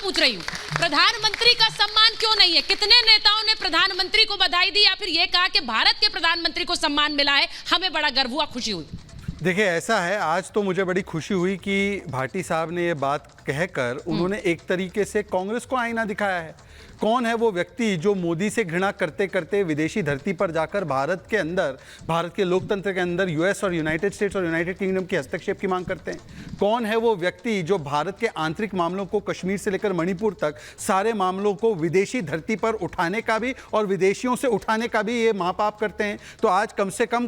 पूछ रही हूँ, प्रधानमंत्री का सम्मान क्यों नहीं है? कितने नेताओं ने प्रधानमंत्री को बधाई दी या फिर ये कहा कि भारत के प्रधानमंत्री को सम्मान मिला है, हमें बड़ा गर्व हुआ, खुशी हुई? देखिए, ऐसा है, आज तो मुझे बड़ी खुशी हुई कि भाटी साहब ने ये बात कहकर उन्होंने एक तरीके से कांग्रेस को आईना दिखाया है। कौन है वो व्यक्ति जो मोदी से घृणा करते करते विदेशी धरती पर जाकर भारत के अंदर, भारत के लोकतंत्र के अंदर यूएस और यूनाइटेड स्टेट्स और यूनाइटेड किंगडम के हस्तक्षेप की मांग करते हैं? कौन है वो व्यक्ति जो भारत के आंतरिक मामलों को, कश्मीर से लेकर मणिपुर तक सारे मामलों को विदेशी धरती पर उठाने का भी और विदेशियों से उठाने का भी ये महापाप करते हैं? तो आज कम से कम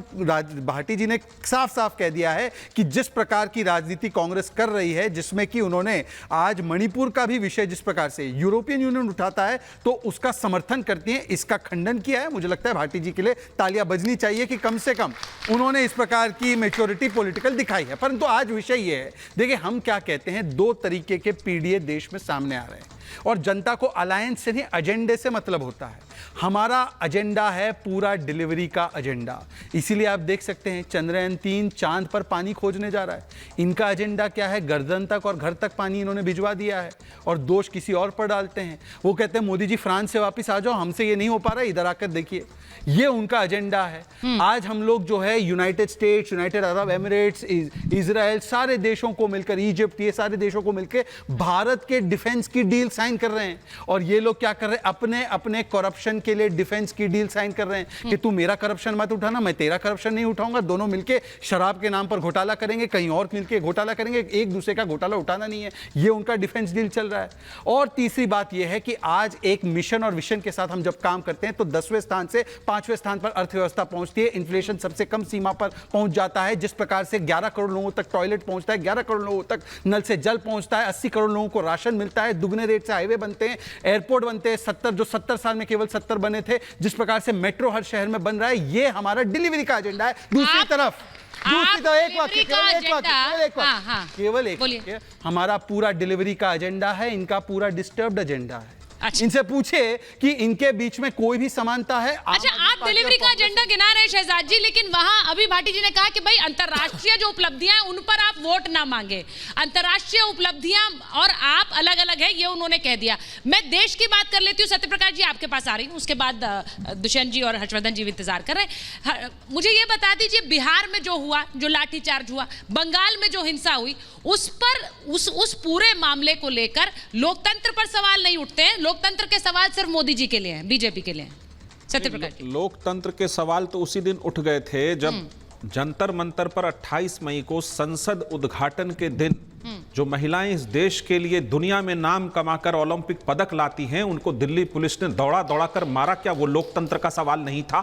भाटी जी ने साफ साफ कह दिया है कि जिस प्रकार की राजनीति कांग्रेस कर रही है, जिसमें कि उन्होंने आज मणिपुर का भी विषय जिस प्रकार से यूरोपियन यूनियन उठाता है तो उसका समर्थन करती है, इसका खंडन किया है। मुझे लगता है भाटी जी के लिए तालियां बजनी चाहिए कि कम से कम उन्होंने इस प्रकार की मैच्योरिटी पॉलिटिकल दिखाई है। परंतु आज विषय यह है, देखिए हम क्या कहते हैं, दो तरीके के पीडीए देश में सामने आ रहे हैं और जनता को अलायंस से नहीं, एजेंडे से मतलब होता है। हमारा एजेंडा है पूरा डिलीवरी का एजेंडा, इसीलिए आप देख सकते हैं चंद्रयान-3 चांद पर पानी खोजने जा रहा है। इनका एजेंडा क्या है? गर्दन तक और घर तक पानी इन्होंने भिजवा दिया है और दोष किसी और पर डालते हैं। वो कहते हैं मोदी जी फ्रांस से वापस आ जाओ, हमसे ये नहीं हो पा रहा, इधर आकर देखिए। ये उनका एजेंडा है। आज हम लोग जो है United states, United Arab Emirates, Israel, सारे देशों को मिलकर, इजिप्ट, ये सारे देशों को मिलकर भारत के डिफेंस की डील साइन कर रहे हैं। और ये लोग क्या कर रहे हैं? अपने अपने करप्शन के लिए डिफेंस की डील साइन कर रहे हैं कि तू मेरा करप्शन मत उठाना, मैं तेरा करप्शन नहीं उठाऊंगा। दोनों मिलके शराब के नाम पर घोटाला करेंगे, कहीं और मिलके घोटाला करेंगे, एक दूसरे का घोटाला उठाना नहीं है। ये उनका डिफेंस डील चल रहा है। और तीसरी बात यह है कि आज एक मिशन और विजन के साथ हम जब काम करते हैं तो 10वें स्थान से 5वें स्थान पर अर्थव्यवस्था पहुंचती है, इन्फ्लेशन सबसे कम सीमा पर पहुंच जाता है। जिस प्रकार से 11 करोड़ लोगों तक टॉयलेट पहुंचता है, 11 करोड़ लोगों तक नल से जल पहुंचता है, 80 करोड़ लोगों को राशन मिलता है, दुगने रेट से हाईवे बनते हैं, एयरपोर्ट बनते हैं, 70 साल में केवल 70 बने थे, जिस प्रकार से मेट्रो हर शहर में बन रहा है, ये हमारा डिलीवरी का एजेंडा है। दूसरी तरफ केवल एक वाक्य, हमारा पूरा डिलीवरी का एजेंडा है, इनका पूरा डिस्टर्ब्ड एजेंडा है। अच्छा। इनसे पूछे कि इनके बीच में कोई भी समानता है? अच्छा, आप डिलीवरी का एजेंडा गिना रहे हैं शहजाद जी, लेकिन वहां अभी भाटी जी ने कहा कि भाई अंतरराष्ट्रीय जो उपलब्धियां हैं उन पर आप वोट ना मांगे। अंतरराष्ट्रीय उपलब्धियां और आप अलग अलग है, ये उन्होंने कह दिया। मैं देश की बात कर लेती हूँ। सत्यप्रकाश जी आपके पास आ रही हूँ, उसके बाद दुष्यंत जी और हर्षवर्धन जी भी इंतजार कर रहे हैं। मुझे ये बता दीजिए, बिहार में जो हुआ, जो लाठीचार्ज हुआ, बंगाल में जो हिंसा हुई, उस पर उस पूरे मामले को लेकर लोकतंत्र पर सवाल नहीं उठते हैं। लोकतंत्र के सवाल सिर्फ मोदी जी के लिए हैं, बीजेपी के लिए हैं। सत्यप्रकाश जी, लोकतंत्र के सवाल तो उसी दिन उठ गए थे जब जंतर मंतर पर 28 मई को संसद उद्घाटन के दिन जो महिलाएं इस देश के लिए दुनिया में नाम कमाकर ओलंपिक पदक लाती हैं, उनको दिल्ली पुलिस ने दौड़ा दौड़ा कर मारा। क्या वो लोकतंत्र का सवाल नहीं था?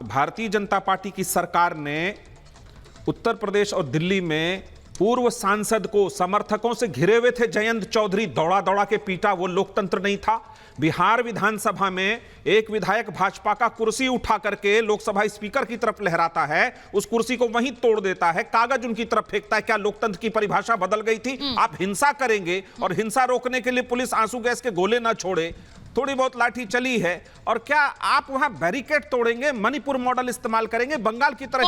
भारतीय जनता पार्टी की सरकार ने उत्तर प्रदेश और दिल्ली में पूर्व सांसद को समर्थकों से घिरे हुए थे जयंत चौधरी, दौड़ा दौड़ा के पीटा। वो लोकतंत्र नहीं था? बिहार विधानसभा में एक विधायक भाजपा का कुर्सी उठा करके लोकसभा स्पीकर की तरफ लहराता है, उस कुर्सी को वहीं तोड़ देता है, कागज उनकी तरफ फेंकता है। क्या लोकतंत्र की परिभाषा बदल गई थी? आप हिंसा करेंगे और हिंसा रोकने के लिए पुलिस आंसू गैस के गोले ना छोड़े, थोड़ी बहुत लाठी चली है, और क्या आप वहां बैरिकेड तोड़ेंगे, मणिपुर मॉडल इस्तेमाल करेंगे, बंगाल की तरह